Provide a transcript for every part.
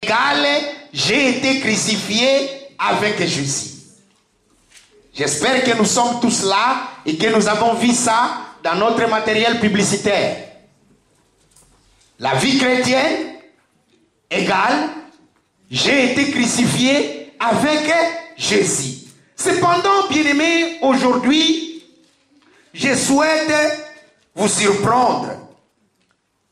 égale, j'ai été crucifié avec Jésus. J'espère que nous sommes tous là et que nous avons vu ça dans notre matériel publicitaire. La vie chrétienne égale, j'ai été crucifié avec Jésus. Cependant, bien-aimés, aujourd'hui, je souhaite vous surprendre.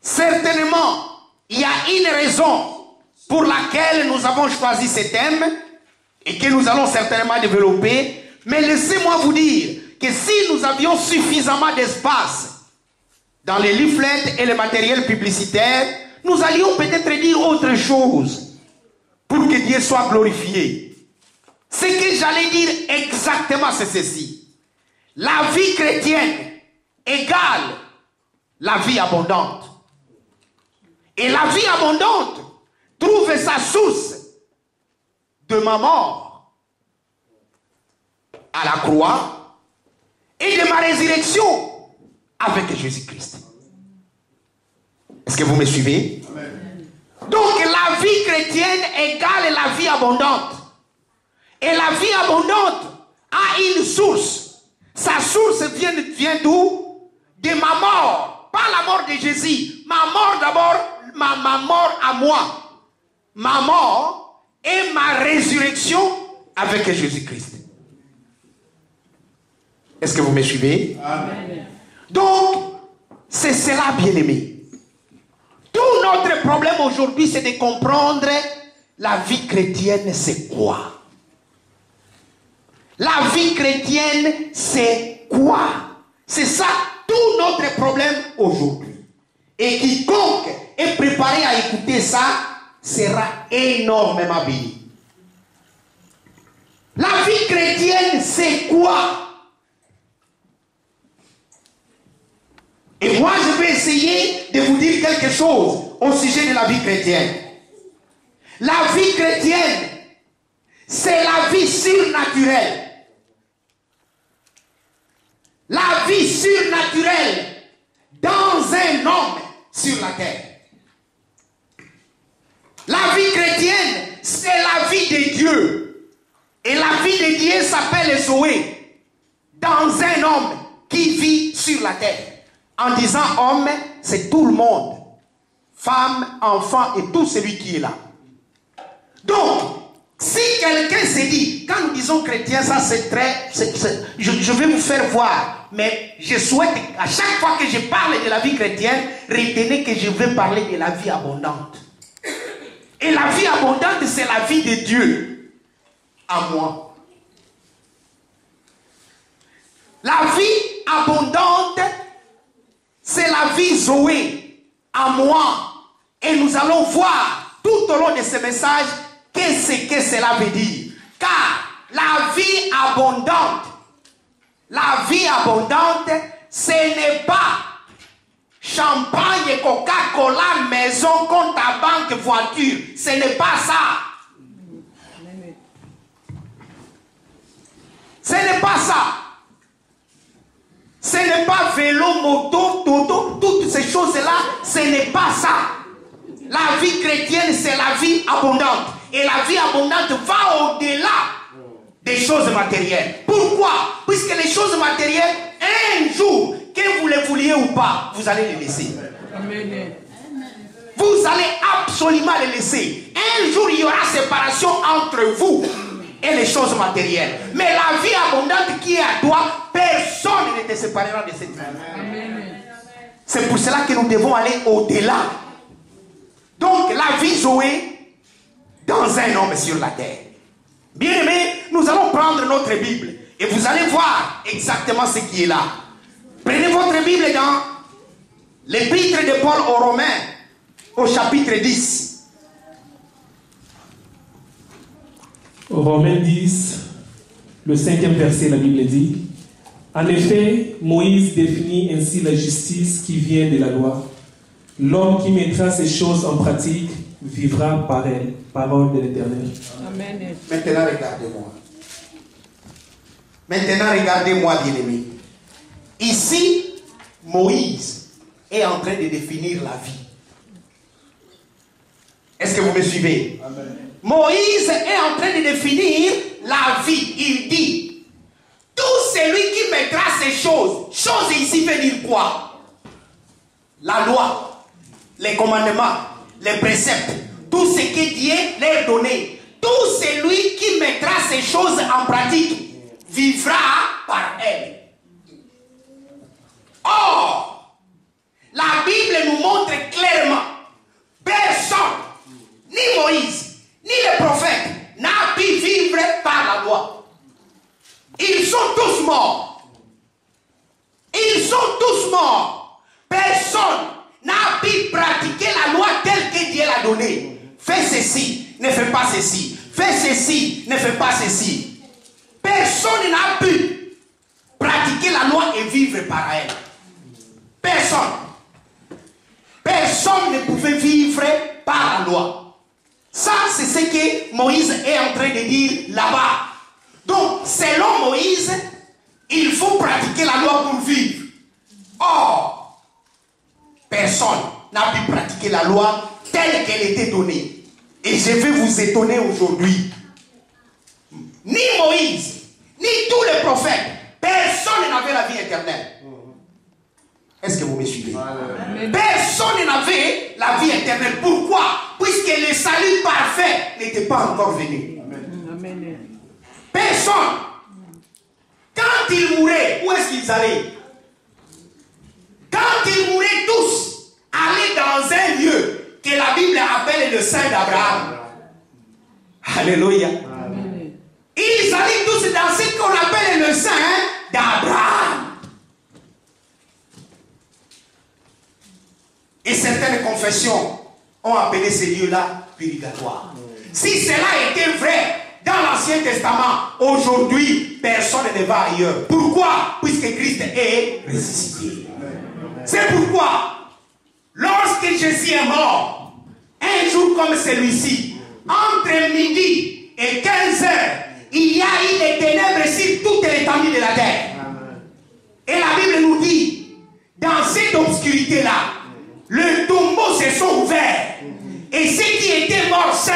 Certainement, il y a une raison pour laquelle nous avons choisi ce thème et que nous allons certainement développer. Mais laissez-moi vous dire que si nous avions suffisamment d'espace dans les leaflets et le matériel publicitaire, nous allions peut-être dire autre chose pour que Dieu soit glorifié. Ce que j'allais dire exactement, c'est ceci. La vie chrétienne égale la vie abondante. Et la vie abondante trouve sa source de ma mort à la croix et de ma résurrection avec Jésus-Christ. Est-ce que vous me suivez? Amen. Donc la vie chrétienne égale la vie abondante. Et la vie abondante a une source. Sa source vient d'où? De ma mort. Pas la mort de Jésus. Ma mort d'abord, ma mort à moi. Ma mort et ma résurrection avec Jésus-Christ. Est-ce que vous me suivez? Amen. Donc, c'est cela, bien-aimé. Tout notre problème aujourd'hui, c'est de comprendre la vie chrétienne, c'est quoi? La vie chrétienne, c'est quoi? C'est ça, tout notre problème aujourd'hui. Et quiconque est préparé à écouter ça sera énormément béni. La vie chrétienne, c'est quoi? Et moi, je vais essayer de vous dire quelque chose au sujet de la vie chrétienne. La vie chrétienne, c'est la vie surnaturelle. La vie surnaturelle dans un homme sur la terre. La vie chrétienne, c'est la vie de Dieu. Et la vie de Dieu s'appelle Zoé. Dans un homme qui vit sur la terre. En disant homme, c'est tout le monde. Femme, enfant et tout celui qui est là. Donc, si quelqu'un se dit, quand nous disons chrétien, ça c'est très... je vais vous faire voir. Mais je souhaite, à chaque fois que je parle de la vie chrétienne, retenez que je vais parler de la vie abondante. Et la vie abondante, c'est la vie de Dieu. À moi. La vie abondante, c'est la vie Zoé, à moi. Et nous allons voir tout au long de ce message qu'est-ce que cela veut dire. Car la vie abondante, ce n'est pas champagne, Coca-Cola, maison, compte à banque, voiture. Ce n'est pas ça. Ce n'est pas ça. Ce n'est pas vélo, moto, toto, toutes ces choses-là, ce n'est pas ça. La vie chrétienne, c'est la vie abondante. Et la vie abondante va au-delà des choses matérielles. Pourquoi? Puisque les choses matérielles, un jour, que vous les vouliez ou pas, vous allez les laisser. Amen. Vous allez absolument les laisser. Un jour, il y aura séparation entre vous et les choses matérielles. Mais la vie abondante qui est à toi, personne ne te séparera de cette vie. C'est pour cela que nous devons aller au-delà. Donc la vie Zoé dans un homme sur la terre. Bien aimé, nous allons prendre notre Bible et vous allez voir exactement ce qui est là. Prenez votre Bible dans l'épître de Paul aux Romains au chapitre 10. Romains 10, le 5e verset, la Bible dit: en effet, Moïse définit ainsi la justice qui vient de la loi. L'homme qui mettra ces choses en pratique vivra par elle. Parole de l'Éternel. Amen. Maintenant, regardez-moi. Maintenant, regardez-moi, bien-aimé. Ici, Moïse est en train de définir la vie. Est-ce que vous me suivez? Amen. Moïse est en train de définir la vie. Il dit, tout celui qui mettra ces choses ici veut dire quoi? La loi, les commandements, les préceptes, tout ce que Dieu leur donné. Tout celui qui mettra ces choses en pratique vivra par elles. Or, la Bible nous montre clairement, personne, ni Moïse, ni les prophètes, n'a pu vivre par la loi. Ils sont tous morts. Ils sont tous morts. Personne n'a pu pratiquer la loi telle que Dieu l'a donnée. Fais ceci, ne fais pas ceci. Fais ceci, ne fais pas ceci. Personne n'a pu pratiquer la loi et vivre par elle. Personne. Personne ne pouvait vivre par la loi. Ça, c'est ce que Moïse est en train de dire là-bas. Donc, selon Moïse, il faut pratiquer la loi pour vivre. Or, personne n'a pu pratiquer la loi telle qu'elle était donnée. Et je vais vous étonner aujourd'hui. Ni Moïse, ni tous les prophètes, personne n'avait la vie éternelle. Est-ce que vous me suivez? Personne n'avait la vie éternelle. Pourquoi? Puisque le salut parfait n'était pas encore venu. Amen. Personne. Quand ils mouraient, où est-ce qu'ils allaient? Quand ils mouraient tous, allaient dans un lieu que la Bible appelle le sein d'Abraham. Alléluia. Amen. Ils allaient tous dans ce qu'on appelle le sein d'Abraham. Et certaines confessions ont appelé ces lieux-là purgatoires. Si cela était vrai dans l'Ancien Testament, aujourd'hui, personne ne va ailleurs. Pourquoi? Puisque Christ est ressuscité. C'est pourquoi, lorsque Jésus est mort, un jour comme celui-ci, entre midi et 15 heures, il y a eu des ténèbres sur toute l'étendue de la terre. Et la Bible nous dit, dans cette obscurité-là, les tombeaux se sont ouverts. Et ceux qui étaient morts sains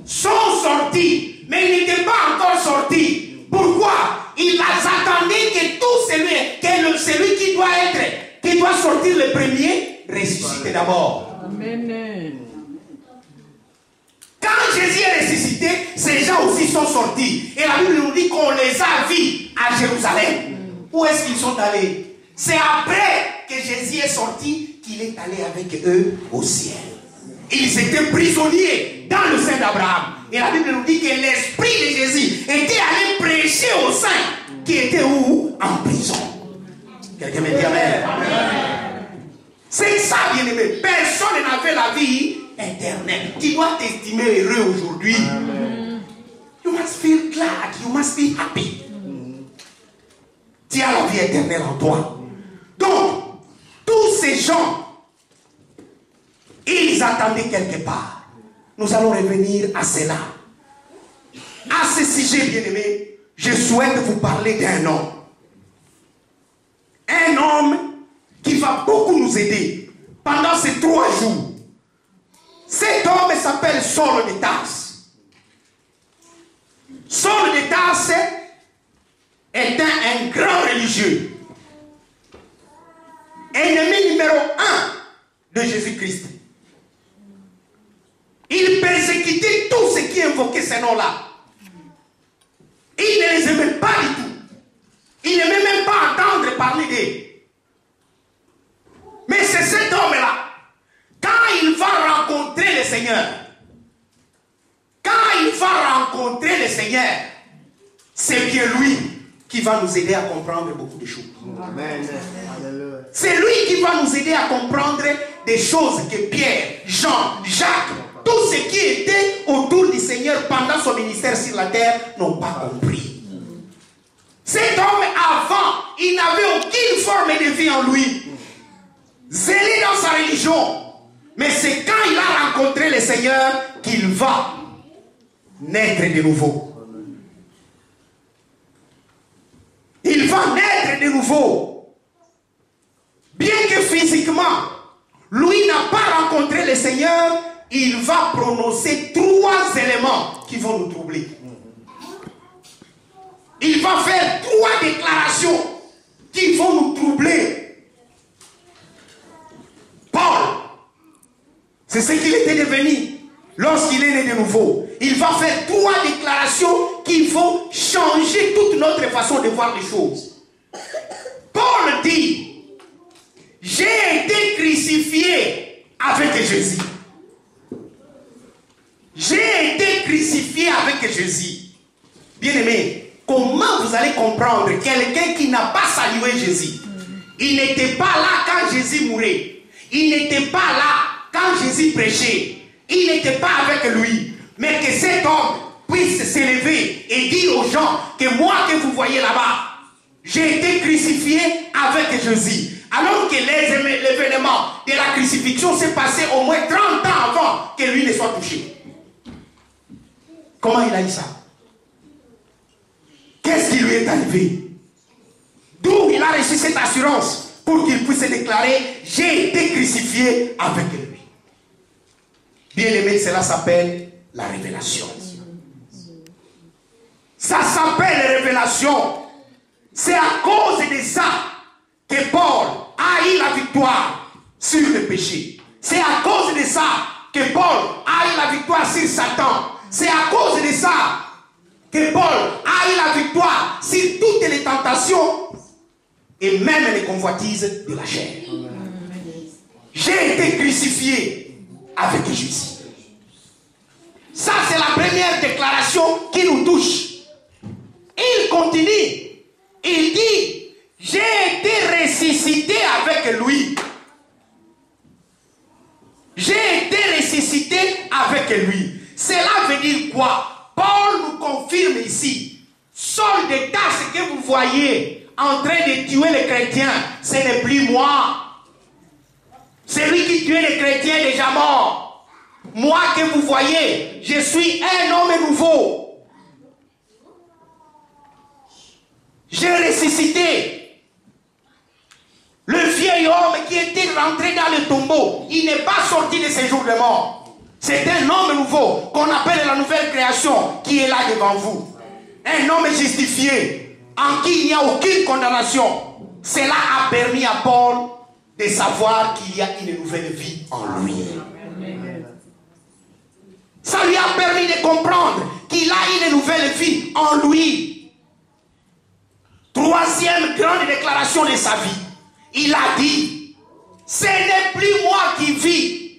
sont sortis. Mais ils n'étaient pas encore sortis. Pourquoi? Ils attendaient que tout celui qui doit sortir le premier, ressuscite d'abord. Amen. Quand Jésus est ressuscité, ces gens aussi sont sortis. Et la Bible nous dit qu'on les a vus à Jérusalem. Où est-ce qu'ils sont allés? C'est après que Jésus est sorti qu'il est allé avec eux au ciel. Ils étaient prisonniers dans le sein d'Abraham. Et la Bible nous dit que l'esprit de Jésus était allé prêcher aux saints qui étaient où? En prison. Quelqu'un me dit amen. C'est ça, bien aimé. Personne n'avait la vie éternelle. Tu dois t'estimer heureux aujourd'hui. You must feel glad. You must be happy. Tu as la vie éternelle en toi. Donc, tous ces gens, ils attendaient quelque part. Nous allons revenir à cela. À ce sujet, bien aimé, je souhaite vous parler d'un homme. Un homme qui va beaucoup nous aider pendant ces 3 jours. Cet homme s'appelle Saul de Tarse. Saul de Tarse était un grand religieux. Ennemi numéro 1 de Jésus-Christ. Il persécutait tous ceux qui invoquaient ce nom-là. Il ne les aimait pas du tout. Il n'aimait même pas entendre parler d'eux. Mais c'est cet homme-là, quand il va rencontrer le Seigneur, c'est bien lui qui va nous aider à comprendre beaucoup de choses. Amen. C'est lui qui va nous aider à comprendre des choses que Pierre, Jean, Jacques, tous ceux qui étaient autour du Seigneur pendant son ministère sur la terre n'ont pas compris. Cet homme, avant, il n'avait aucune forme de vie en lui. Zélé dans sa religion. Mais c'est quand il a rencontré le Seigneur qu'il va naître de nouveau. Il va naître de nouveau. Bien que physiquement, lui n'a pas rencontré le Seigneur, il va prononcer 3 éléments qui vont nous troubler. Il va faire 3 déclarations qui vont nous troubler. Paul, c'est ce qu'il était devenu lorsqu'il est né de nouveau. Il va faire 3 déclarations qui vont changer toute notre façon de voir les choses. Paul dit, j'ai été crucifié avec Jésus. J'ai été crucifié avec Jésus. Bien-aimé, comment vous allez comprendre quelqu'un qui n'a pas salué Jésus? Il n'était pas là quand Jésus mourait. Il n'était pas là quand Jésus prêchait. Il n'était pas avec lui. Mais que cet homme puisse s'élever et dire aux gens que moi que vous voyez là-bas, j'ai été crucifié avec Jésus. Alors que l'événement de la crucifixion s'est passé au moins 30 ans avant que lui ne soit touché. Comment il a eu ça? Qu'est-ce qui lui est arrivé? D'où il a reçu cette assurance pour qu'il puisse déclarer, j'ai été crucifié avec lui. Bien-aimé, cela s'appelle la révélation. Ça s'appelle révélation. C'est à cause de ça que Paul a eu la victoire sur le péché. C'est à cause de ça que Paul a eu la victoire sur Satan. C'est à cause de ça que Paul a eu la victoire sur toutes les tentations et même les convoitises de la chair. J'ai été crucifié avec Jésus. Ça, c'est la première déclaration qui nous touche. Il continue. Il dit, j'ai été ressuscité avec lui. J'ai été ressuscité avec lui. Cela veut dire quoi? Paul nous confirme ici. Saul de Tarse que vous voyez en train de tuer les chrétiens, ce n'est plus moi. Celui qui tuait les chrétiens est déjà mort. Moi que vous voyez, je suis un homme nouveau. J'ai ressuscité. Le vieil homme qui était rentré dans le tombeau, il n'est pas sorti de ses jours de mort. C'est un homme nouveau qu'on appelle la nouvelle création qui est là devant vous. Un homme justifié, en qui il n'y a aucune condamnation. Cela a permis à Paul de savoir qu'il y a une nouvelle vie en lui. Ça lui a permis de comprendre qu'il a une nouvelle vie en lui. Troisième grande déclaration de sa vie. Il a dit, ce n'est plus moi qui vis,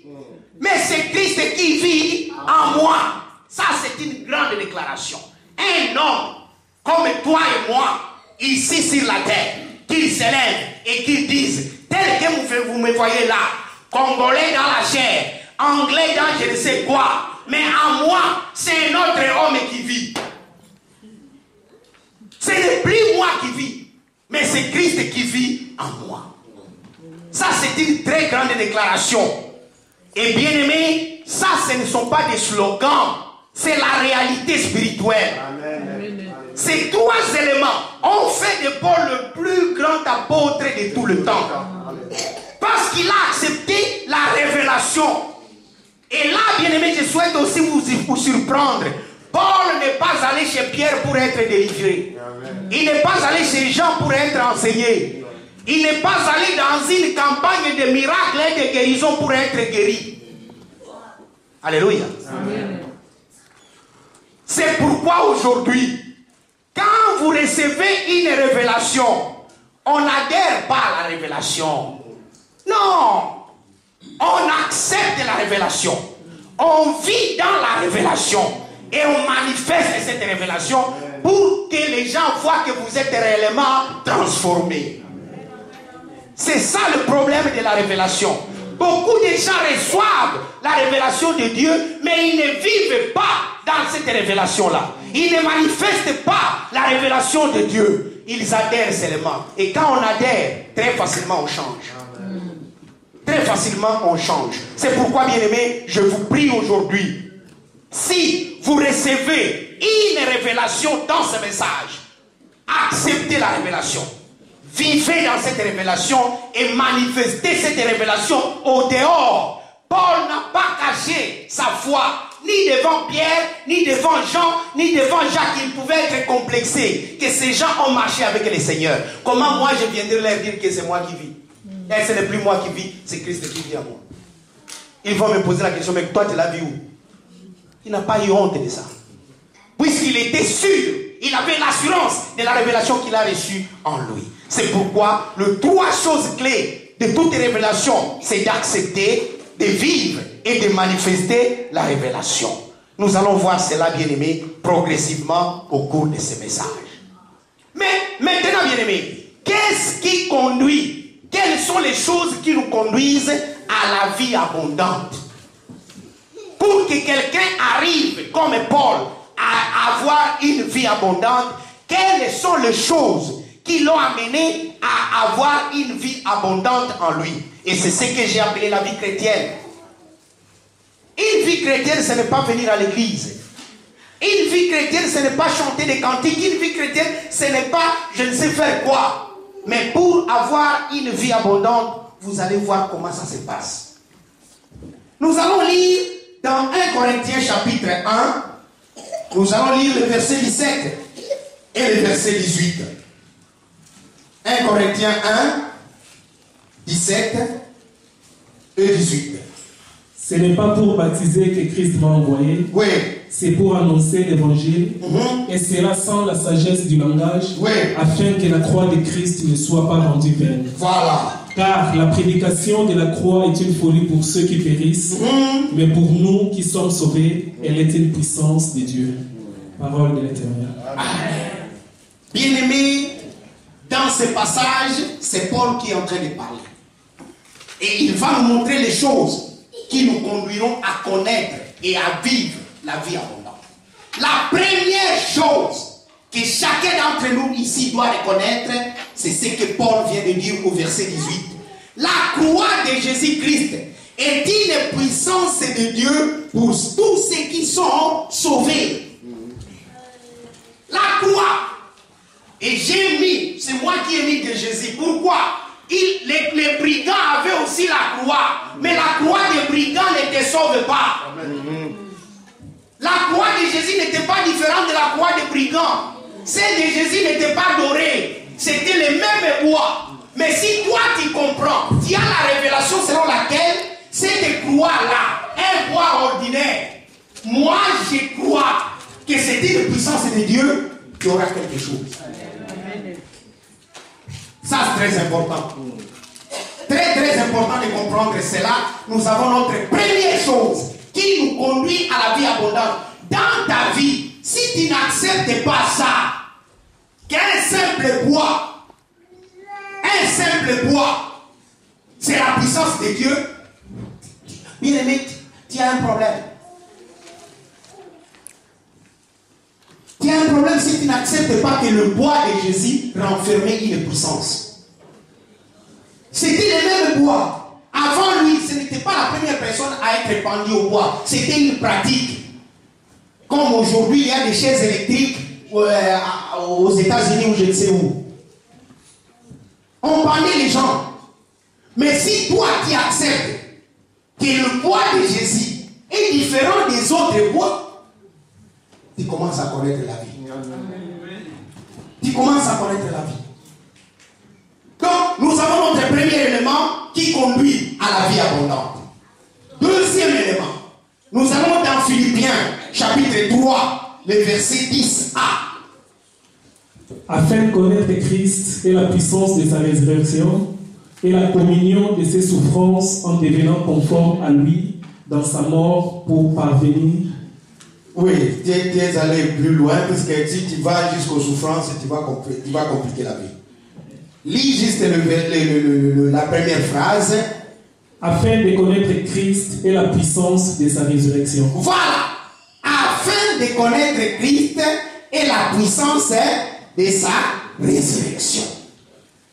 mais c'est Christ qui vit en moi. Ça, c'est une grande déclaration. Un homme comme toi et moi, ici sur la terre, qu'il s'élève et qu'il dise, tel que vous me voyez là, Congolais dans la chair, Anglais dans je ne sais quoi, mais en moi, c'est un autre homme qui vit. Ce n'est plus moi qui vis, mais c'est Christ qui vit en moi. Ça, c'est une très grande déclaration. Et bien aimé, ça, ce ne sont pas des slogans, c'est la réalité spirituelle. Amen. Ces 3 éléments ont fait de Paul le plus grand apôtre de tout le temps. Parce qu'il a accepté la révélation. Et là, bien aimé, je souhaite aussi vous surprendre. Paul n'est pas allé chez Pierre pour être délivré. Il n'est pas allé chez Jean pour être enseigné. Il n'est pas allé dans une campagne de miracles et de guérison pour être guéri. Alléluia. Amen. C'est pourquoi aujourd'hui, quand vous recevez une révélation, on n'adhère pas à la révélation. Non. On accepte la révélation. On vit dans la révélation. Et on manifeste cette révélation pour que les gens voient que vous êtes réellement transformés. C'est ça le problème de la révélation. Beaucoup de gens reçoivent la révélation de Dieu, mais ils ne vivent pas dans cette révélation-là. Ils ne manifestent pas la révélation de Dieu. Ils adhèrent seulement. Et quand on adhère, très facilement on change. Très facilement on change. C'est pourquoi, bien aimé, je vous prie aujourd'hui, si vous recevez une révélation dans ce message, acceptez la révélation. Vivez dans cette révélation et manifestez cette révélation au dehors. Paul n'a pas caché sa foi, ni devant Pierre, ni devant Jean, ni devant Jacques. Il pouvait être complexé que ces gens ont marché avec le Seigneur. Comment moi je viendrai leur dire que c'est moi qui vis? Et ce n'est plus moi qui vis, c'est Christ qui vit en moi. Ils vont me poser la question, mais toi tu l'as vu où? Il n'a pas eu honte de ça. Puisqu'il était sûr, il avait l'assurance de la révélation qu'il a reçue en lui. C'est pourquoi les trois choses clés de toute révélation, c'est d'accepter, de vivre et de manifester la révélation. Nous allons voir cela, bien-aimés, progressivement au cours de ce message. Mais maintenant, bien-aimés, qu'est-ce qui conduit? Quelles sont les choses qui nous conduisent à la vie abondante? Pour que quelqu'un arrive, comme Paul, à avoir une vie abondante, quelles sont les choses qui l'ont amené à avoir une vie abondante en lui? Et c'est ce que j'ai appelé la vie chrétienne. Une vie chrétienne, ce n'est pas venir à l'église. Une vie chrétienne, ce n'est pas chanter des cantiques. Une vie chrétienne, ce n'est pas je ne sais faire quoi. Mais pour avoir une vie abondante, vous allez voir comment ça se passe. Nous allons lire dans 1 Corinthiens chapitre 1, nous allons lire le verset 17 et le verset 18. 1 Corinthiens 1, 17 et 18. Ce n'est pas pour baptiser que Christ m'a envoyé. Oui. C'est pour annoncer l'évangile. Et cela sans la sagesse du langage. Oui. Afin que la croix de Christ ne soit pas rendue vaine. Voilà. Car la prédication de la croix est une folie pour ceux qui périssent. Mais pour nous qui sommes sauvés, elle est une puissance de Dieu. Parole de l'Éternel. Bien-aimés, dans ce passage, c'est Paul qui est en train de parler. Et il va nous montrer les choses qui nous conduiront à connaître et à vivre la vie abondante. La première chose que chacun d'entre nous ici doit reconnaître, c'est ce que Paul vient de dire au verset 18. La croix de Jésus-Christ est une puissance de Dieu pour tous ceux qui sont sauvés. La croix. Et j'ai mis, c'est moi qui ai mis de Jésus. Pourquoi? Les brigands avaient aussi la croix. Mais la croix des brigands ne te sauve pas. La croix de Jésus n'était pas différente de la croix des brigands. Celle de Jésus n'était pas dorée. C'était le même bois. Mais si toi tu comprends, tu as la révélation selon laquelle cette croix-là, un bois ordinaire, moi je crois que c'est une puissance de Dieu qui aura quelque chose. Ça c'est très important. Très très important de comprendre cela. Nous avons notre première chose qui nous conduit à la vie abondante. Dans ta vie, si tu n'acceptes pas ça, qu'un simple bois, c'est la puissance de Dieu, bien aimé, tu as un problème. Tu as un problème si tu n'acceptes pas que le bois de Jésus renfermait une puissance. C'était le même bois. Avant lui, ce n'était pas la première personne à être pendue au bois. C'était une pratique. Comme aujourd'hui, il y a des chaises électriques aux États-Unis ou je ne sais où. On pendait les gens. Mais si toi, tu acceptes que le bois de Jésus est différent des autres bois, tu commences à connaître la vie. Tu commences à connaître la vie. Donc, nous avons notre premier élément qui conduit à la vie abondante. Deuxième élément, nous allons dans Philippiens, chapitre 3, le verset 10a. Afin de connaître Christ et la puissance de sa résurrection et la communion de ses souffrances en devenant conforme à lui dans sa mort pour parvenir. Oui, tu es allé plus loin parce que si tu vas jusqu'aux souffrances, tu vas compliquer la vie. Lis juste la première phrase. Afin de connaître Christ et la puissance de sa résurrection. Voilà. Afin de connaître Christ et la puissance de sa résurrection.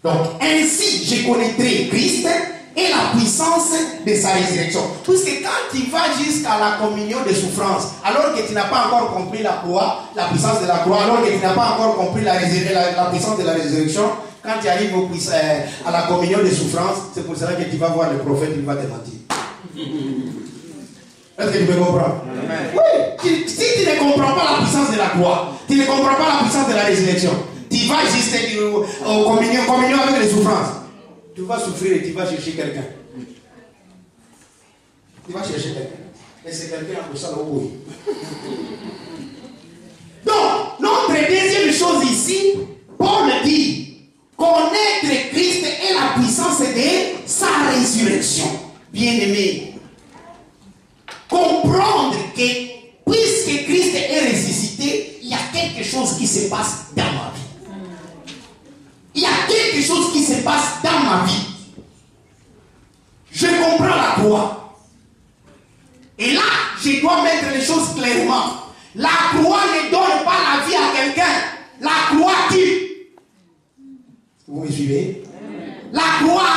Donc, ainsi, je connaîtrai Christ et la puissance de sa résurrection. Puisque quand tu vas jusqu'à la communion de souffrance, alors que tu n'as pas encore compris la croix, la puissance de la croix, alors que tu n'as pas encore compris la puissance de la résurrection, quand tu arrives à la communion de souffrance, c'est pour cela que tu vas voir le prophète, il va te mentir. Est-ce que tu me comprends? Oui. Si tu ne comprends pas la puissance de la croix, tu ne comprends pas la puissance de la résurrection, tu vas juste en communion avec les souffrances. Tu vas souffrir et tu vas chercher quelqu'un. Tu vas chercher quelqu'un. Et c'est quelqu'un pour ça le oui. Donc, notre deuxième chose ici, Paul dit, connaître Christ et la puissance de sa résurrection. Bien-aimé, comprendre que puisque Christ est ressuscité, il y a quelque chose qui se passe dans ma vie. Il y a quelque chose qui se passe dans ma vie. Je comprends la croix. Et là, je dois mettre les choses clairement. La croix ne donne pas la vie à quelqu'un. La croix tue. Vous me suivez? La croix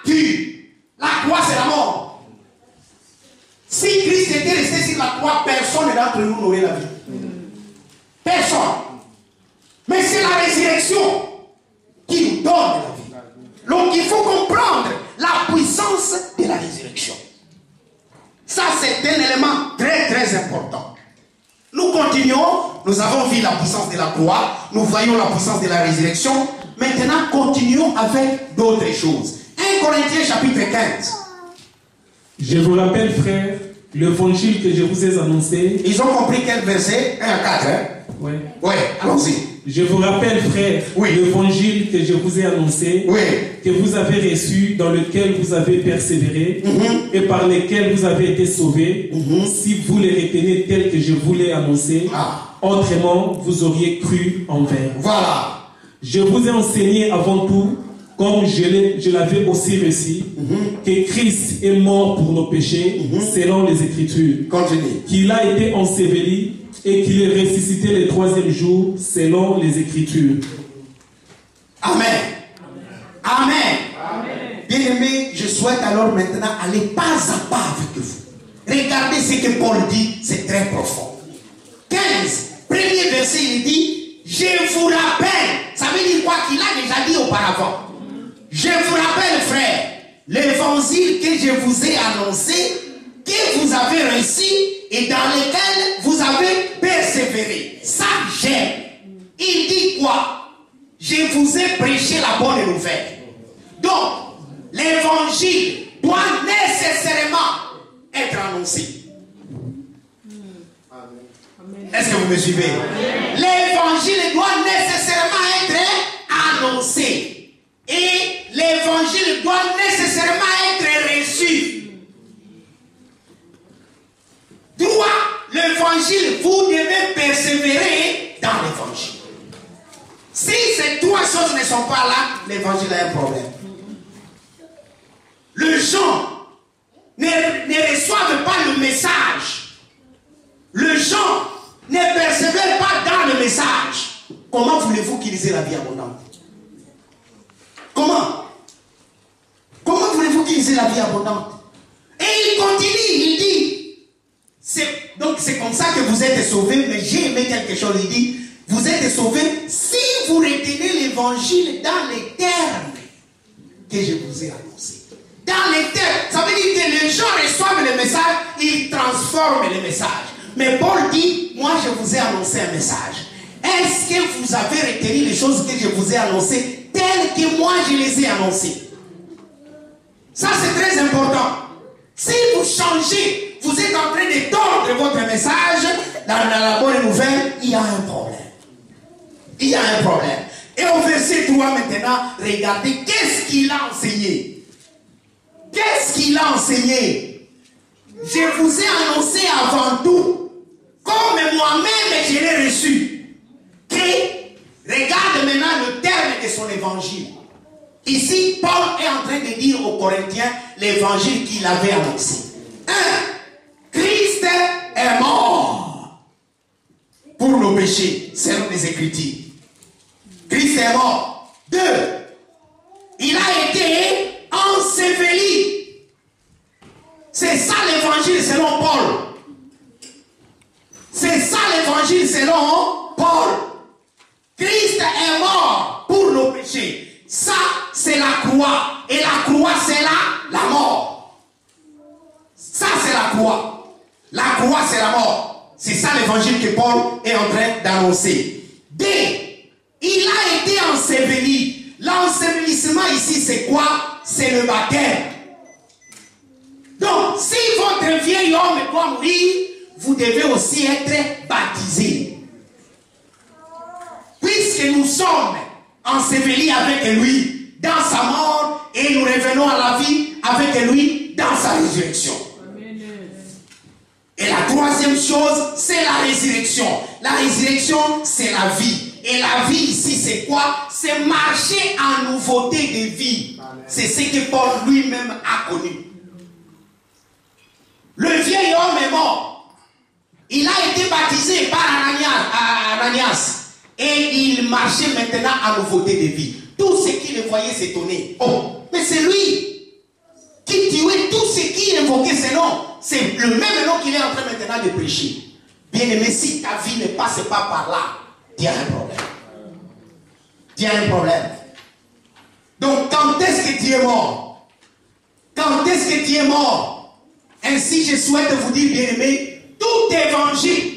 tue. La croix, c'est la mort. Si Christ était resté sur la croix, personne d'entre nous n'aurait la vie. Personne. Mais c'est la résurrection qui nous donne la vie. Donc il faut comprendre la puissance de la résurrection. Ça, c'est un élément très très important. Nous continuons, nous avons vu la puissance de la croix, nous voyons la puissance de la résurrection. Maintenant, continuons avec d'autres choses. 1 Corinthiens chapitre 15. Je vous rappelle, frères, l'évangile que je vous ai annoncé. Ils ont compris quel verset? 1 à 4, hein? Oui. Oui, allons-y. Je vous rappelle, frères, l'évangile que je vous ai annoncé, que vous avez reçu, dans lequel vous avez persévéré, et par lequel vous avez été sauvés, si vous les retenez tel que je vous l'ai annoncé, autrement, vous auriez cru en vain. Voilà. Je vous ai enseigné avant tout, comme je l'avais aussi reçu, que Christ est mort pour nos péchés, selon les Écritures. Continue. Qu'il a été enseveli et qu'il est ressuscité le troisième jour, selon les Écritures. Amen. Amen. Bien-aimés, je souhaite alors maintenant aller pas à pas avec vous. Regardez ce que Paul dit, c'est très profond. 15, premier verset, il dit, je vous rappelle, ça veut dire quoi qu'il a déjà dit auparavant. Je vous rappelle, frère, l'évangile que je vous ai annoncé, que vous avez reçu et dans lequel vous avez persévéré. Ça, j'aime. Il dit quoi? Je vous ai prêché la bonne nouvelle. Donc, l'évangile doit nécessairement être annoncé. Est-ce que vous me suivez? L'évangile doit nécessairement être annoncé. Et l'évangile doit nécessairement être reçu. Droit, l'évangile, vous devez persévérer dans l'évangile. Si ces trois choses ne sont pas là, l'évangile a un problème. Les gens ne reçoivent pas le message. Les gens ne persévèrent pas dans le message. Comment voulez-vous qu'ils aient la vie abondante? Comment? Comment voulez-vous qu'ils aient la vie abondante? Et il continue, il dit, donc c'est comme ça que vous êtes sauvés, mais j'ai aimé quelque chose, il dit, vous êtes sauvés si vous retenez l'évangile dans les termes que je vous ai annoncés. Dans les termes, ça veut dire que les gens reçoivent le message, ils transforment le message. Mais Paul dit, moi je vous ai annoncé un message. Est-ce que vous avez retenu les choses que je vous ai annoncées telles que moi je les ai annoncées? Ça c'est très important. Si vous changez, vous êtes en train de tordre votre message dans la bonne nouvelle, il y a un problème. Il y a un problème. Et au verset 3 maintenant, regardez qu'est-ce qu'il a enseigné. Qu'est-ce qu'il a enseigné? Je vous ai annoncé avant tout, comme moi-même je l'ai reçu, que, regarde maintenant le terme de son évangile. Ici, Paul est en train de dire aux Corinthiens l'évangile qu'il avait annoncé. 1. Christ est mort pour nos péchés, selon les Écritures. Christ est mort. 2. Il a été enseveli. C'est ça l'évangile selon Paul. C'est ça l'évangile selon Paul. Christ est mort pour nos péchés. Ça, c'est la croix. Et la croix, c'est la mort. croix. La croix, c'est la mort. C'est ça l'évangile que Paul est en train d'annoncer. D. Il a été enseveli. L'ensevelissement ici, c'est quoi? C'est le baptême. Donc, si votre vieil homme doit mourir, vous devez aussi être baptisé. Puisque nous sommes ensevelis avec lui dans sa mort et nous revenons à la vie avec lui dans sa résurrection. Et la troisième chose, c'est la résurrection. La résurrection, c'est la vie. Et la vie ici, c'est quoi? C'est marcher en nouveauté de vie. C'est ce que Paul lui-même a connu. Le vieil homme est mort. Il a été baptisé par Ananias. Et il marchait maintenant en nouveauté de vie. Tous ceux qui le voyaient s'étonnaient. Oh, mais c'est lui qui tuait tous ceux qui invoquaient ce nom. C'est le même nom qu'il est en train maintenant de prêcher. Bien-aimé, si ta vie ne passe pas par là, il y a un problème. Il y a un problème. Donc, quand est-ce que tu es mort? Quand est-ce que tu es mort? Ainsi, je souhaite vous dire, bien-aimé, tout évangile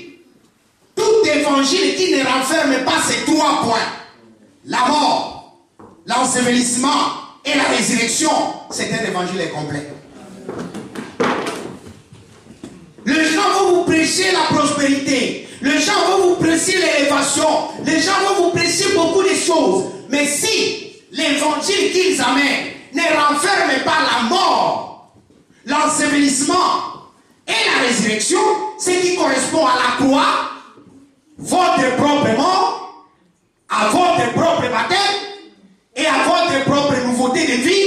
qui ne renferme pas ces trois points, la mort, l'ensevelissement et la résurrection, c'est un évangile complet. Les gens vont vous prêcher la prospérité, les gens vont vous prêcher l'élévation, les gens vont vous prêcher beaucoup de choses, mais si l'évangile qu'ils amènent ne renferme pas la mort, l'ensevelissement et la résurrection, ce qui correspond à la croix, votre propre mort, à votre propre baptême et à votre propre nouveauté de vie,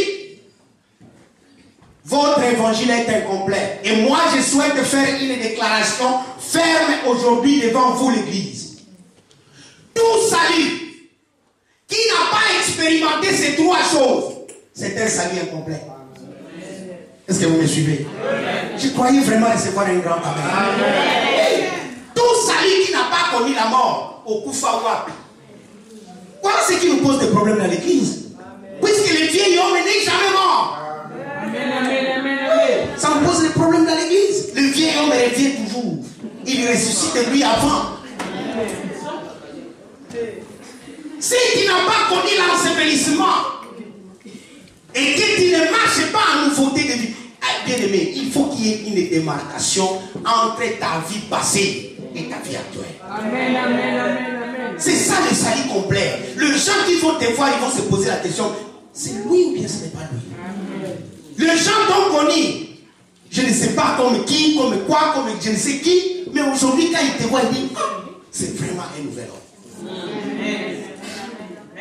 votre évangile est incomplet. Et moi, je souhaite faire une déclaration ferme aujourd'hui devant vous, l'Église. Tout salut qui n'a pas expérimenté ces trois choses, c'est un salut incomplet. Est-ce que vous me suivez? Je croyais vraiment recevoir un grand amen. Tout salut qui n'a pas connu la mort, au Koufa Wapi. Voilà ce qui nous pose des problèmes dans l'église. Puisque le vieil homme n'est jamais mort. Ça nous pose des problèmes dans l'église. Le vieil homme revient toujours. Il ressuscite lui avant. Si tu n'as pas connu l'ensevelissement et que tu ne marches pas en nouveauté de vie, bien aimé, il faut qu'il y ait une démarcation entre ta vie passée et ta vie actuelle. Amen, amen, amen, amen. C'est ça le salut complet. Les gens qui vont te voir, ils vont se poser la question, c'est lui ou bien ce n'est pas lui? Amen. Les gens t'ont connu, je ne sais pas comme qui, comme quoi, comme je ne sais qui, mais aujourd'hui quand ils te voient, ils disent, c'est vraiment un nouvel homme. Amen.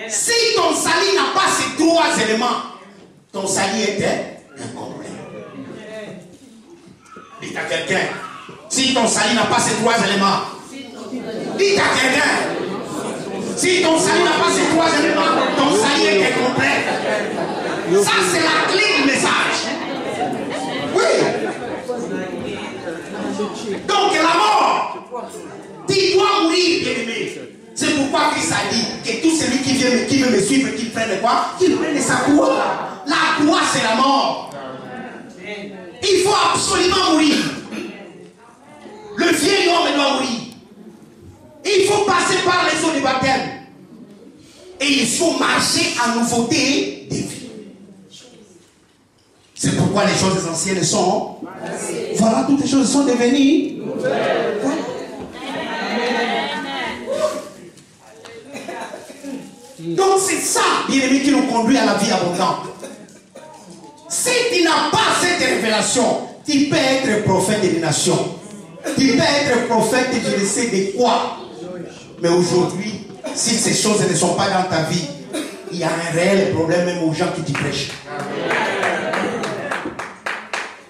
Si ton salut n'a pas ces trois éléments, ton salut est incomplet. Dites à quelqu'un, si ton salut n'a pas ces trois éléments, dites à quelqu'un, si ton salut n'a pas ces trois éléments, ton salut est incomplet. Ça, c'est la clé du message. Oui. Donc, la mort, tu dois mourir, bien-aimé. C'est pourquoi Christ a dit que tout celui qui veut me suivre, qu'il prenne quoi? Qu'il prenne sa croix. La croix, c'est la mort. Il faut absolument mourir. Le vieil homme doit mourir. Il faut passer par les eaux du baptême. Et il faut marcher en nouveauté de vie. C'est pourquoi les choses anciennes sont. Voilà, toutes les choses sont devenues nouvelles. Donc c'est ça, bien-aimé, qui nous conduit à la vie abondante. Si tu n'as pas cette révélation, tu peux être prophète des nations. Tu peux être prophète de je ne sais de quoi. Mais aujourd'hui, si ces choses ne sont pas dans ta vie, il y a un réel problème même aux gens qui t'y prêchent.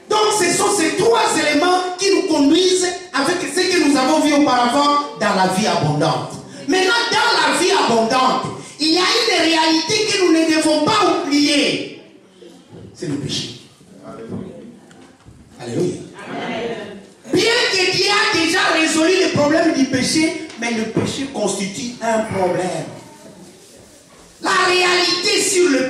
Donc ce sont ces trois éléments qui nous conduisent avec ce que nous avons vu auparavant dans la vie abondante. Maintenant, dans la vie abondante, il y a une réalité que nous ne devons pas oublier. C'est le péché. Alléluia. Bien que Dieu a déjà résolu le problème du péché, mais le péché constitue un problème. La réalité sur le